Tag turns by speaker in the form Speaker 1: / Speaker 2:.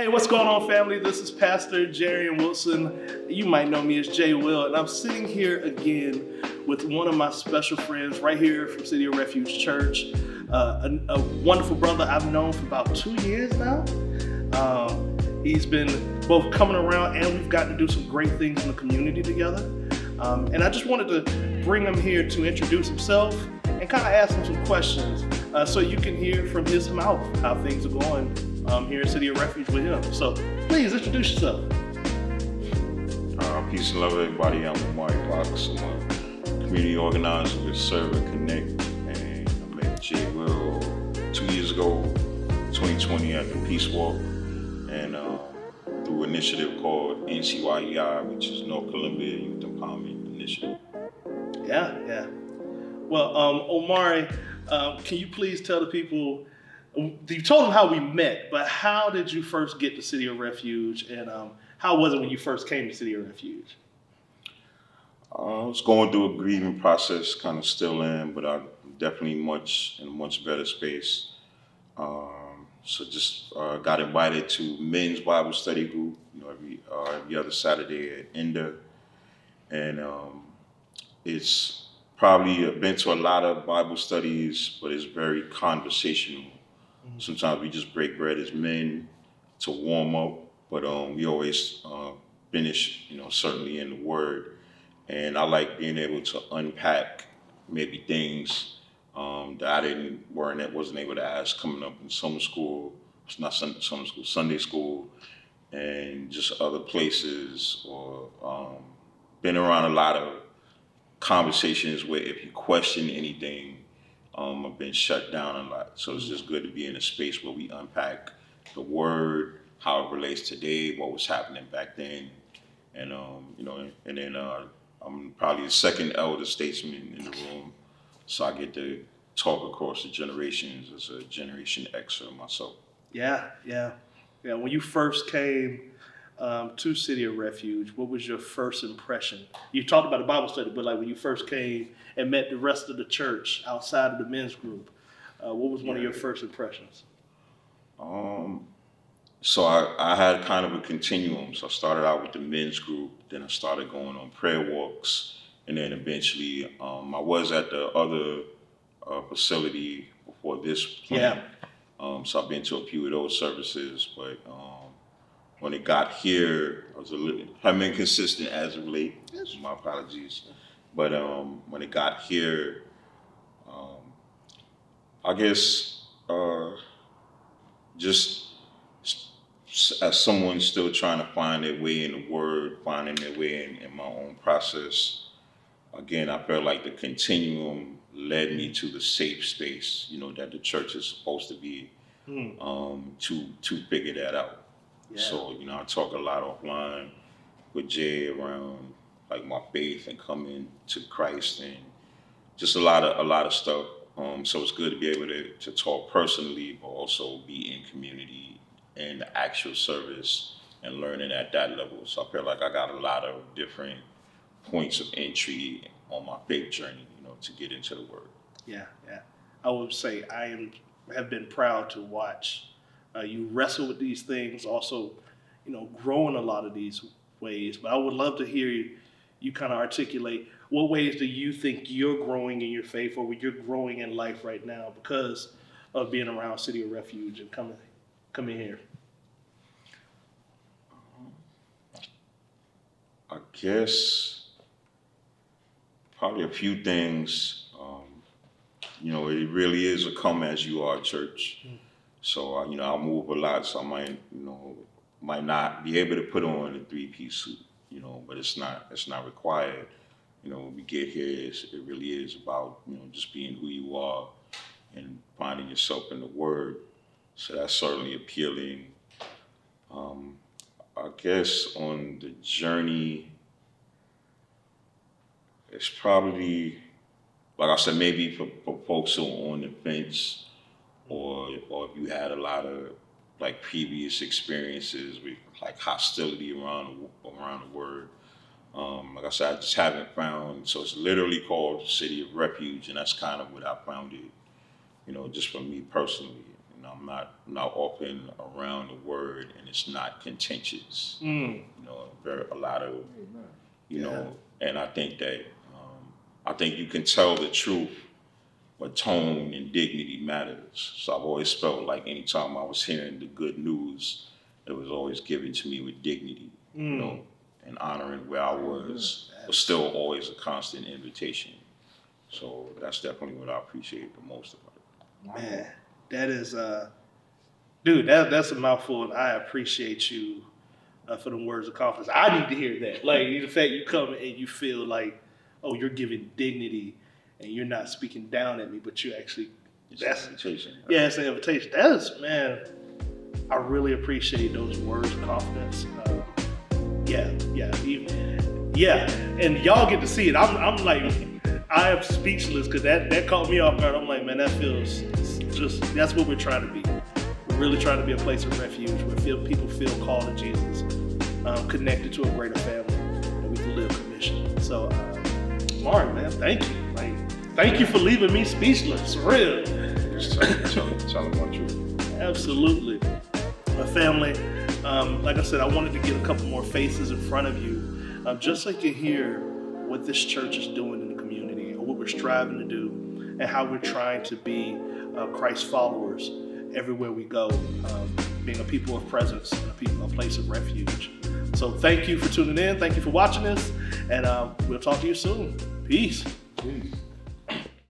Speaker 1: Hey, what's going on, family? This is Pastor Jerry Wilson. You might know me as Jay Will, and I'm sitting here again with one of my special friends right here from City of Refuge Church, a wonderful brother I've known for about 2 years now. He's been both coming around, and we've gotten to do some great things in the community together. And I just wanted to bring him here to introduce himself and kind of ask him some questions so you can hear from his mouth how things are going here in City of Refuge with him. So please introduce yourself.
Speaker 2: Peace and love, everybody. I'm Omari. I'm a community organizer with Serve and Connect, and I met Jay Will 2 years ago, 2020 at the Peace Walk, and through an initiative called NCYEI, which is North Columbia Youth Empowerment Initiative.
Speaker 1: Yeah. Well, Omari, can you please tell the people, you told them how we met, but how did you first get to City of Refuge, and how was it when you first came to City of Refuge?
Speaker 2: I was going through a grieving process, kind of still in, but I'm definitely in a much better space. So just got invited to men's Bible study group, every other Saturday at Ender, and it's probably been to a lot of Bible studies, but it's very conversational. Sometimes we just break bread as men to warm up, but we always finish, certainly in the Word. And I like being able to unpack maybe things that wasn't able to ask coming up in summer school. It's not summer school, Sunday school, and just other places, or been around a lot of conversations where if you question anything, I've been shut down a lot. So it's just good to be in a space where we unpack the Word, how it relates today, what was happening back then, and and then I'm probably the second elder statesman in the room, so I get to talk across the generations as a Generation Xer myself.
Speaker 1: Yeah. When you first came to City of Refuge, what was your first impression? You talked about the Bible study, but like when you first came and met the rest of the church outside of the men's group, what was one of your first impressions?
Speaker 2: So I had kind of a continuum. So I started out with the men's group, then I started going on prayer walks, and then eventually I was at the other facility before this plan. So I've been to a few of those services, but when it got here, I was have been consistent as of late. My apologies. But when it got here, I guess just as someone still trying to find their way in the Word, finding their way in my own process, again, I felt like the continuum led me to the safe space, that the church is supposed to be, to figure that out. Yeah. So, I talk a lot offline with Jay around like my faith and coming to Christ and just a lot of stuff. So it's good to be able to talk personally, but also be in community and the actual service and learning at that level. So I feel like I got a lot of different points of entry on my faith journey, to get into the Word.
Speaker 1: Yeah. I would say have been proud to watch you wrestle with these things, also, grow in a lot of these ways. But I would love to hear you kind of articulate what ways do you think you're growing in your faith, or you're growing in life right now because of being around City of Refuge and coming here.
Speaker 2: I guess probably a few things. It really is a come as you are church. So, I move a lot, so I might not be able to put on a 3-piece suit, but it's not required. When we get here, it really is about, just being who you are and finding yourself in the Word. So that's certainly appealing. I guess on the journey, it's probably, like I said, maybe for folks who are on the fence, or if you had a lot of like previous experiences with like hostility around the Word. Like I said, I just haven't found, so it's literally called City of Refuge, and that's kind of what I found it, just for me personally. I'm not open around the word, and it's not contentious. You know, a lot of, you know, and I think that you can tell the truth, but tone and dignity matters. So I've always felt like anytime I was hearing the good news, it was always given to me with dignity, you know, and honoring where I was still always a constant invitation. So that's definitely what I appreciate the most about it.
Speaker 1: Man, that is, dude, that's a mouthful, and I appreciate you for the words of confidence. I need to hear that. Like, the fact you come and you feel like, oh, you're giving dignity, and you're not speaking down at me, but you actually,
Speaker 2: It's an invitation. Right?
Speaker 1: Yeah, it's an invitation. That is, man, I really appreciate those words of confidence. And y'all get to see it. I'm like, I am speechless because that caught me off guard. I'm like, man, that feels just, that's what we're trying to be. We're really trying to be a place of refuge where people feel called to Jesus, connected to a greater family, and we can live commission. So, Omari, man, thank you. Like, thank you for leaving me speechless, for real.
Speaker 2: Just tell them about you.
Speaker 1: Absolutely. My family, like I said, I wanted to get a couple more faces in front of you, just so you can hear what this church is doing in the community, or what we're striving to do, and how we're trying to be Christ followers everywhere we go, being a people of presence and a place of refuge. So thank you for tuning in. Thank you for watching this, and we'll talk to you soon. Peace.
Speaker 2: Peace.